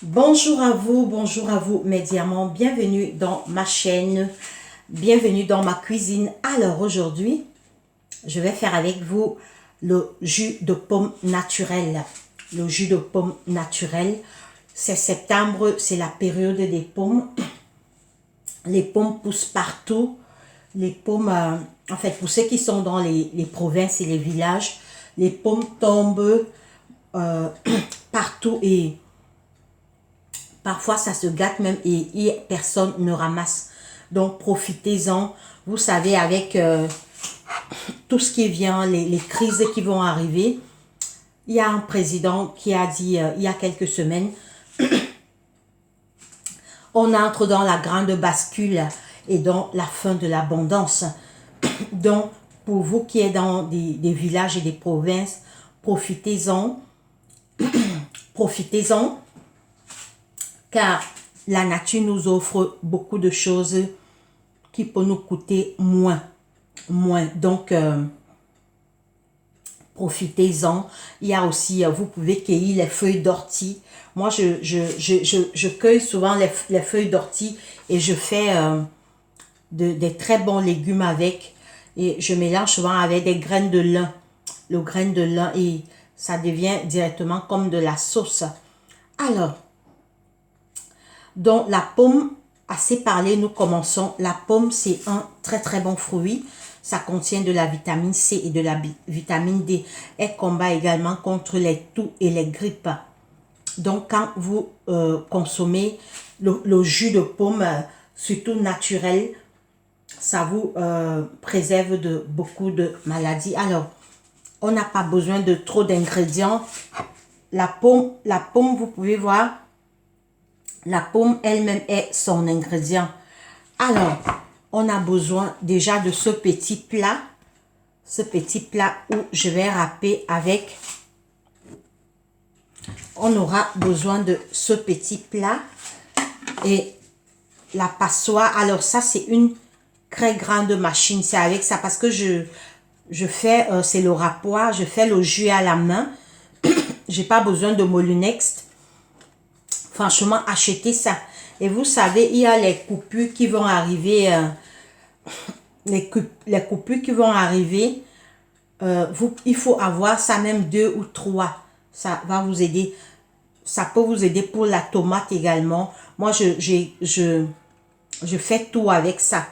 Bonjour à vous mes diamants, bienvenue dans ma chaîne, bienvenue dans ma cuisine. Alors aujourd'hui, je vais faire avec vous le jus de pomme naturel. Le jus de pomme naturel, c'est septembre, c'est la période des pommes. Les pommes poussent partout. Les pommes, en fait, pour ceux qui sont dans les provinces et les villages, les pommes tombent partout et parfois, ça se gâte même et personne ne ramasse. Donc, profitez-en. Vous savez, avec tout ce qui vient, les crises qui vont arriver, il y a un président qui a dit il y a quelques semaines, on entre dans la grande bascule et dans la fin de l'abondance. Donc, pour vous qui êtes dans des villages et des provinces, profitez-en. Profitez-en. Car la nature nous offre beaucoup de choses qui peuvent nous coûter moins. Donc, profitez-en. Il y a aussi, vous pouvez cueillir les feuilles d'ortie. Moi, je cueille souvent les feuilles d'ortie et je fais des très bons légumes avec. Et je mélange souvent avec des graines de lin. Le grain de lin et ça devient directement comme de la sauce. Alors, donc, la pomme, assez parlé, nous commençons. La pomme, c'est un très bon fruit. Ça contient de la vitamine C et de la vitamine D. Elle combat également contre les toux et les grippes. Donc, quand vous consommez le jus de pomme, surtout naturel, ça vous préserve de beaucoup de maladies. Alors, on n'a pas besoin de trop d'ingrédients. La pomme, vous pouvez voir, la pomme elle-même est son ingrédient. Alors, on a besoin déjà de ce petit plat. Ce petit plat où je vais râper avec. On aura besoin de ce petit plat. Et la passoire. Alors ça, c'est une très grande machine. C'est avec ça parce que je fais, c'est le râpoir. Je fais le jus à la main. J'ai pas besoin de Molinex. Franchement, achetez ça. Et vous savez, il y a les coupures qui vont arriver. Les coupures qui vont arriver. Il faut avoir ça même 2 ou 3. Ça va vous aider. Ça peut vous aider pour la tomate également. Moi, je fais tout avec ça.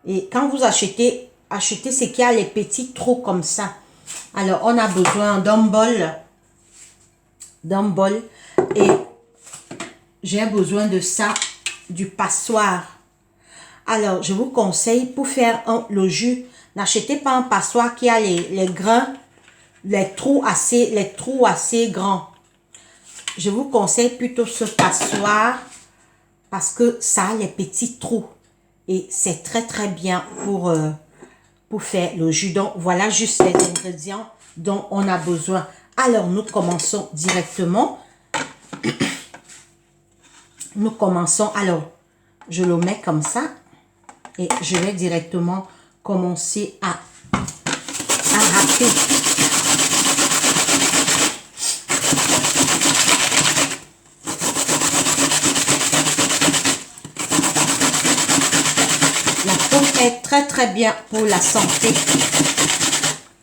Et quand vous achetez ce qui a les petits trous comme ça. Alors, on a besoin d'un bol. Et j'ai besoin de ça, du passoire. Alors, je vous conseille pour faire le jus, n'achetez pas un passoire qui a les grains, les trous assez grands. Je vous conseille plutôt ce passoire parce que ça a les petits trous. Et c'est très bien pour faire le jus. Donc, voilà juste les ingrédients dont on a besoin. Alors, nous commençons directement. Nous commençons, alors, je le mets comme ça et je vais directement commencer à râper. La pomme est très bien pour la santé.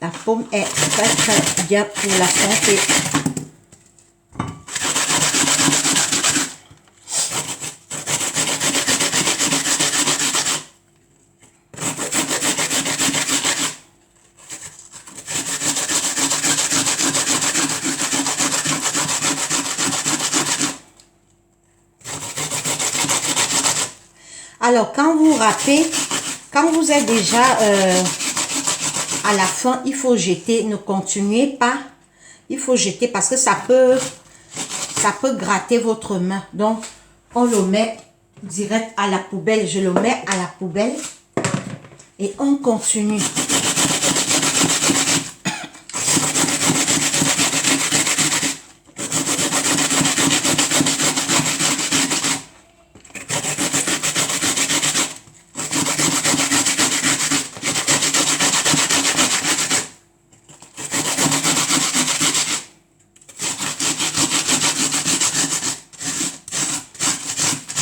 La pomme est très bien pour la santé. Alors, quand vous râpez, quand vous êtes déjà à la fin, il faut jeter. Ne continuez pas. Il faut jeter parce que ça peut gratter votre main. Donc, on le met direct à la poubelle. Je le mets à la poubelle et on continue.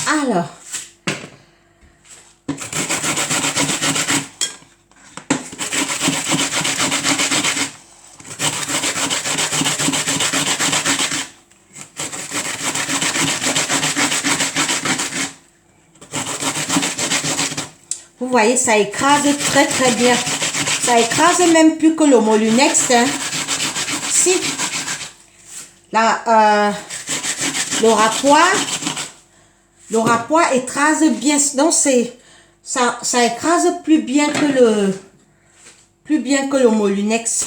Alors, vous voyez, ça écrase très très bien. Ça écrase même plus que le Molunex. Hein. Si le rapoir écrase bien. Donc ça écrase plus bien que le Molunex.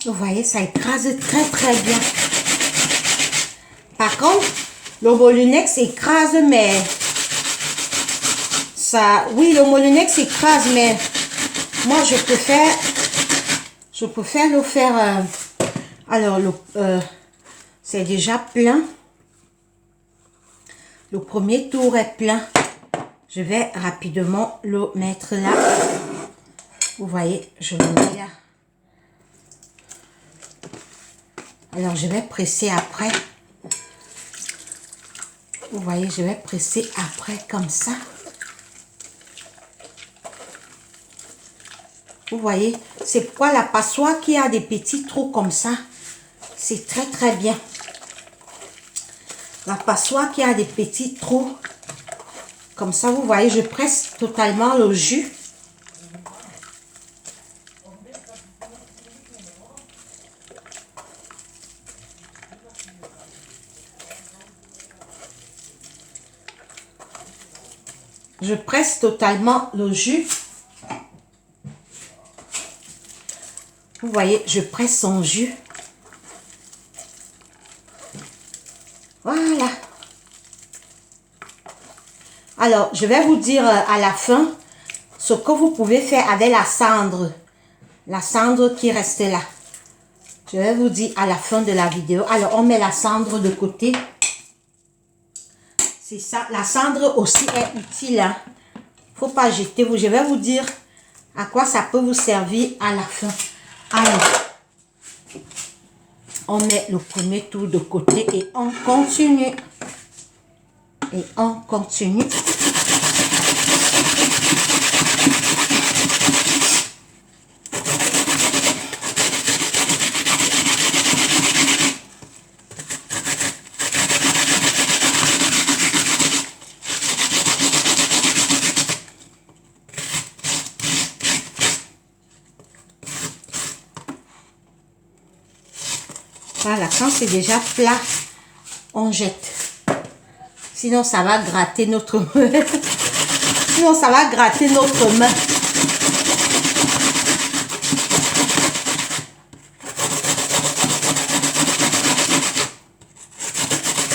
Vous voyez, ça écrase très très bien. Par contre, le Molunex écrase, mais ça, oui, le Molunex écrase, mais moi je préfère le faire. Alors, c'est déjà plein. Le premier tour est plein. Je vais rapidement le mettre là. Vous voyez, je le mets là. Alors, je vais presser après. Vous voyez, je vais presser après comme ça. Vous voyez, c'est pourquoi la passoire qui a des petits trous comme ça, c'est très très bien. La passoire qui a des petits trous comme ça, vous voyez, je presse totalement le jus. Je presse totalement le jus. Vous voyez, je presse son jus. Voilà. Alors, je vais vous dire à la fin ce que vous pouvez faire avec la cendre. La cendre qui reste là. Je vais vous dire à la fin de la vidéo. Alors, on met la cendre de côté. C'est ça. La cendre aussi est utile. Hein. Faut pas jeter. Je vais vous dire à quoi ça peut vous servir à la fin. Alors, on met le premier tour de côté et on continue. Et on continue. Voilà, quand c'est déjà plat, on jette. Sinon, ça va gratter notre main. Sinon, ça va gratter notre main.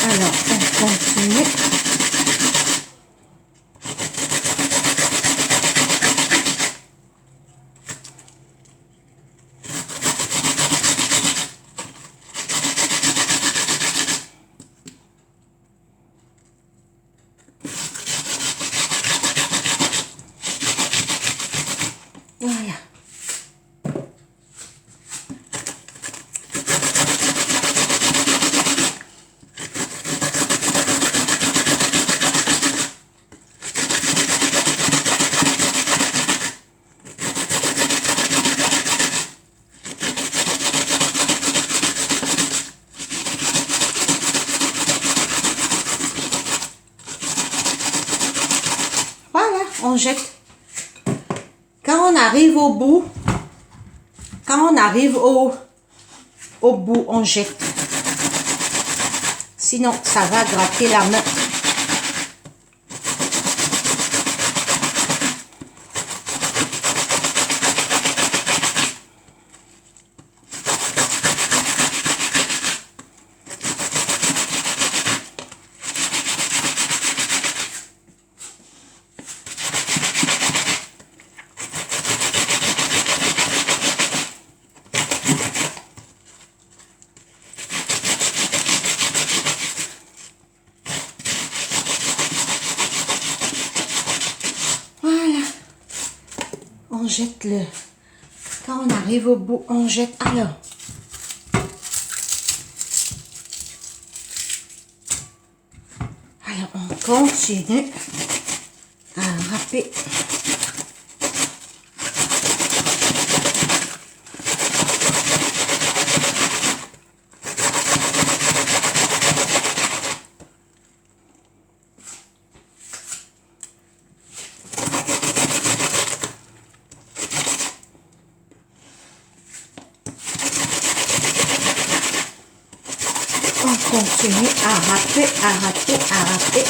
Alors, on continue. Voilà. Voilà, on jette. Quand on arrive au bout, au bout, on jette. Sinon, ça va gratter la main. on jette le... Quand on arrive au bout, on jette. Alors, on continue à râper. On continue à râper, à râper, à râper.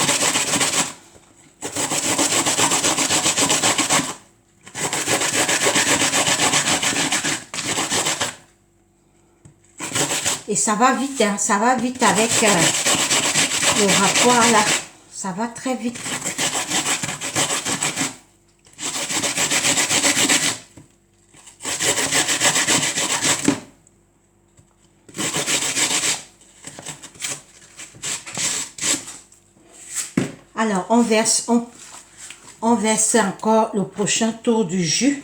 Et ça va vite, hein, ça va vite avec le râpoir là. Ça va très vite. Alors, on verse encore le prochain tour du jus.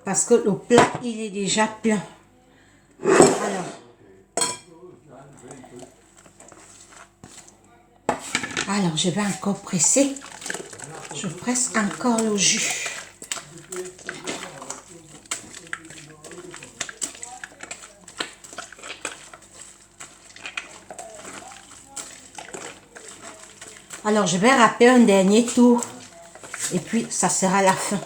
Parce que le plat, il est déjà plein. Alors, je vais encore presser. Je presse encore le jus. Alors, je vais râper un dernier tour. Et puis, ça sera la fin.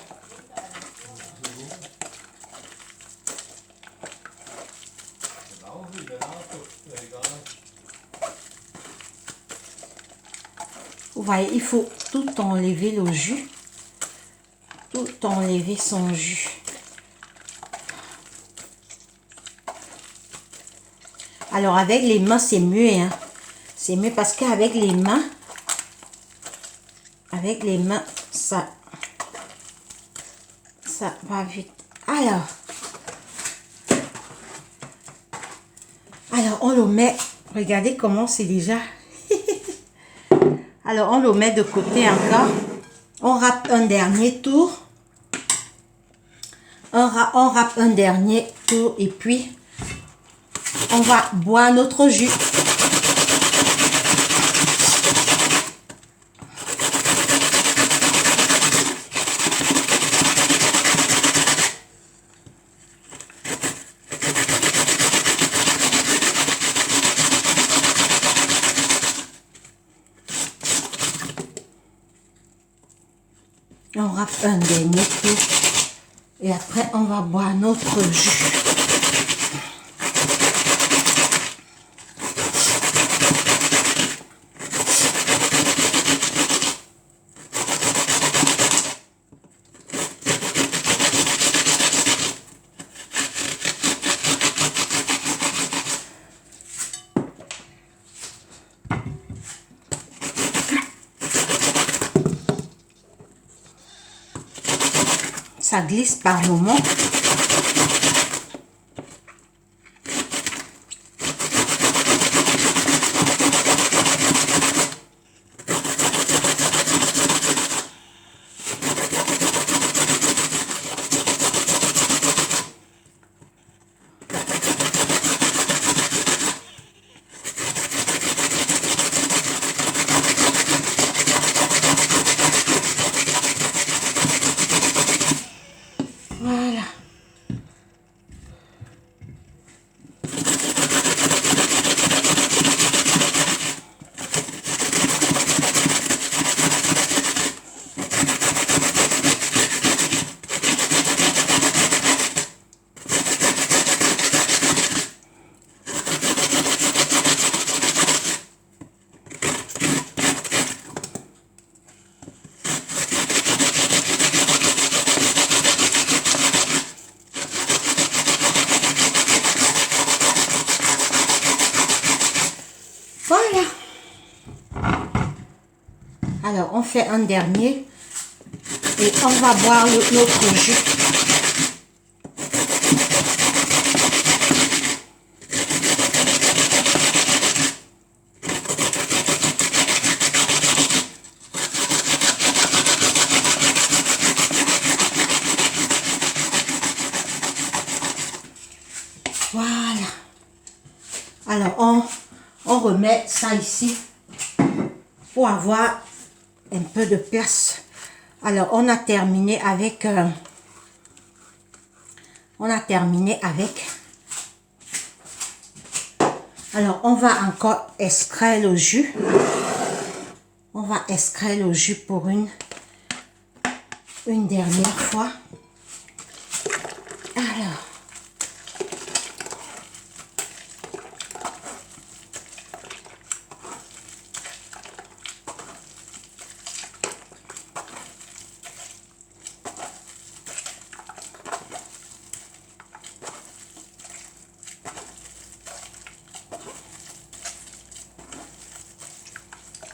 Vous voyez, il faut tout enlever le jus. Tout enlever son jus. Alors, avec les mains, c'est mieux. Hein? C'est mieux parce qu'avec les mains, ça va vite. Alors, on le met. Regardez comment c'est déjà. Alors, on le met de côté encore. On râpe un dernier tour. On râpe un dernier tour et puis on va boire notre jus. On râpe un dernier tour et après on va boire notre jus. Ça glisse par moment. Voilà. Voilà. Alors, on fait un dernier et on va boire notre jus. on remet ça ici pour avoir un peu de place. Alors, on a terminé avec... Alors, on va encore extraire le jus. On va extraire le jus pour une dernière fois. Alors.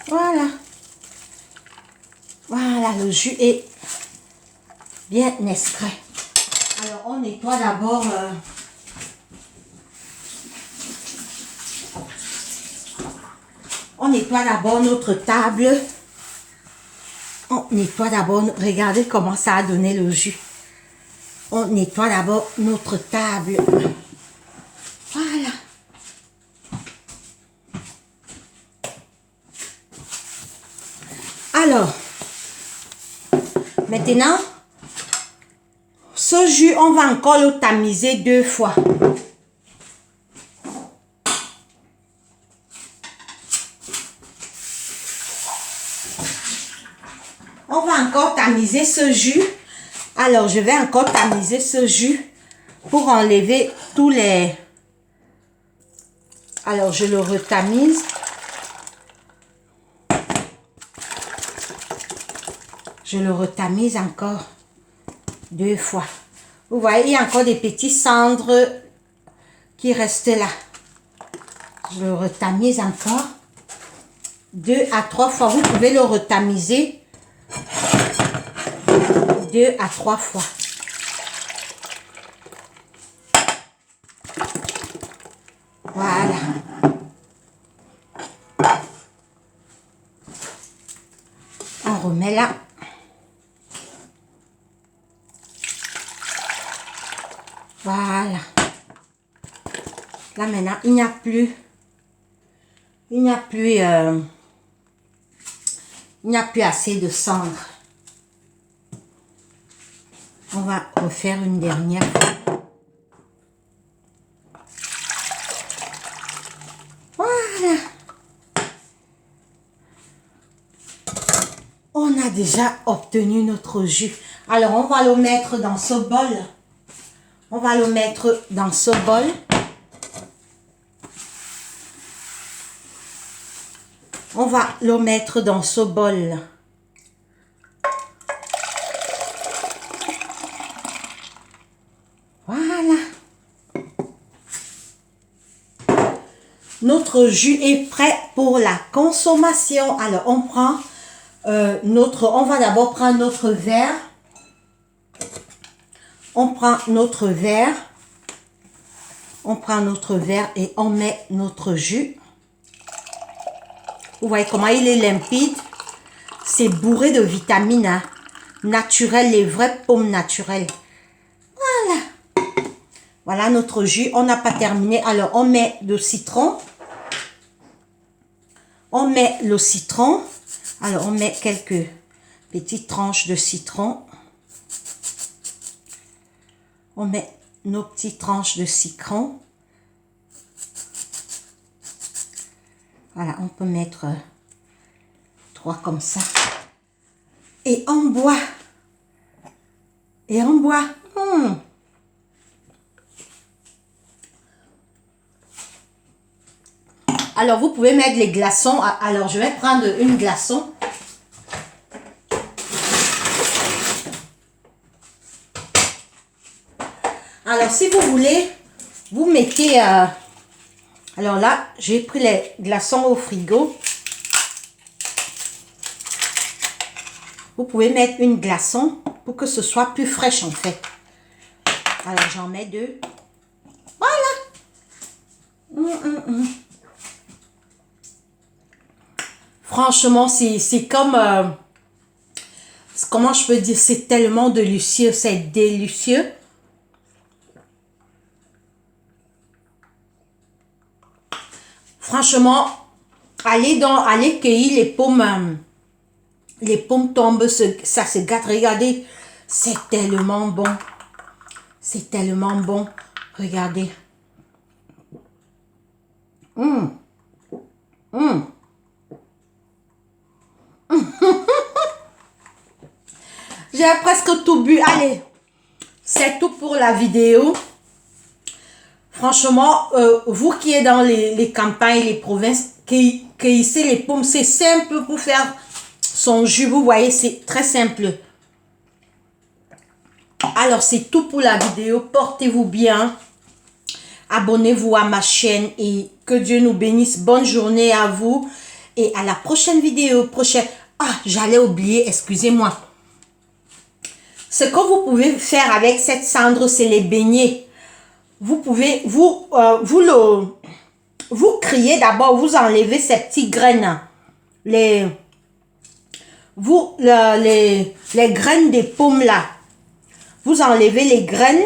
Voilà. Voilà, le jus est bien extrait. Alors, on nettoie d'abord... on nettoie d'abord notre table. On nettoie d'abord... Regardez comment ça a donné le jus. On nettoie d'abord notre table. Voilà. Alors, maintenant, ce jus, on va encore le tamiser 2 fois. On va encore tamiser ce jus. Alors, je vais encore tamiser ce jus pour enlever tous les... Alors, je le retamise. Je le retamise encore 2 fois. Vous voyez, il y a encore des petits cendres qui restent là. Je le retamise encore 2 à 3 fois. Vous pouvez le retamiser 2 à 3 fois. Voilà. On remet là. Voilà. Là maintenant, il n'y a plus assez de cendre. On va refaire une dernière fois. Voilà. On a déjà obtenu notre jus. Alors, on va le mettre dans ce bol. On va le mettre dans ce bol. On va le mettre dans ce bol. Voilà. Notre jus est prêt pour la consommation. Alors, on prend on va d'abord prendre notre verre. On prend notre verre. On prend notre verre et on met notre jus. Vous voyez comment il est limpide. C'est bourré de vitamines hein, naturelles, les vraies pommes naturelles. Voilà. Voilà notre jus. On n'a pas terminé. Alors, on met le citron. On met le citron. Alors, on met quelques petites tranches de citron. On met nos petites tranches de citron. Voilà, on peut mettre 3 comme ça. Et on boit. Et on boit. Alors, vous pouvez mettre les glaçons. Alors, je vais prendre une glaçon. Alors, si vous voulez, vous mettez... alors là, j'ai pris les glaçons au frigo. Vous pouvez mettre une glaçon pour que ce soit plus fraîche en fait. Alors, j'en mets 2. Voilà. Franchement, c'est comme... comment je peux dire? C'est tellement délicieux. C'est délicieux. Franchement, allez cueillir les pommes tombent, ça se gâte. Regardez, c'est tellement bon. C'est tellement bon. Regardez. J'ai presque tout bu. Allez, c'est tout pour la vidéo. Franchement, vous qui êtes dans les campagnes, les provinces, cueillissez les pommes. C'est simple pour faire son jus. Vous voyez, c'est très simple. Alors, c'est tout pour la vidéo. Portez-vous bien. Abonnez-vous à ma chaîne et que Dieu nous bénisse. Bonne journée à vous. Et à la prochaine vidéo. Ah, j'allais oublier, excusez-moi. Ce que vous pouvez faire avec cette cendre, c'est les beignets. Vous pouvez, vous criez d'abord, vous enlevez ces petites graines. Les graines des pommes là. Vous enlevez les graines.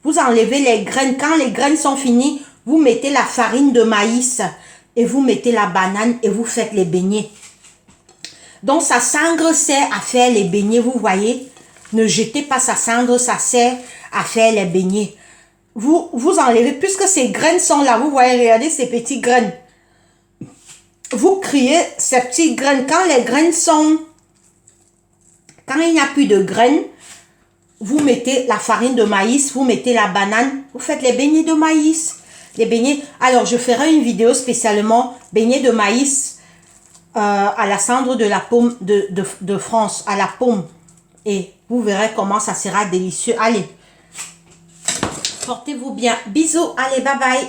Vous enlevez les graines. Quand les graines sont finies, vous mettez la farine de maïs et vous mettez la banane et vous faites les beignets. Donc, sa cendre sert à faire les beignets, vous voyez. Ne jetez pas sa cendre, ça sert à faire les beignets. Vous enlevez, puisque ces graines sont là, vous voyez, regardez ces petites graines. Vous criez ces petites graines. Quand les graines sont... Quand il n'y a plus de graines, vous mettez la farine de maïs, vous mettez la banane, vous faites les beignets de maïs. Les beignets, alors je ferai une vidéo spécialement beignets de maïs à la cendre de la pomme de France, à la pomme. Et vous verrez comment ça sera délicieux. Allez, portez-vous bien. Bisous, allez, bye bye.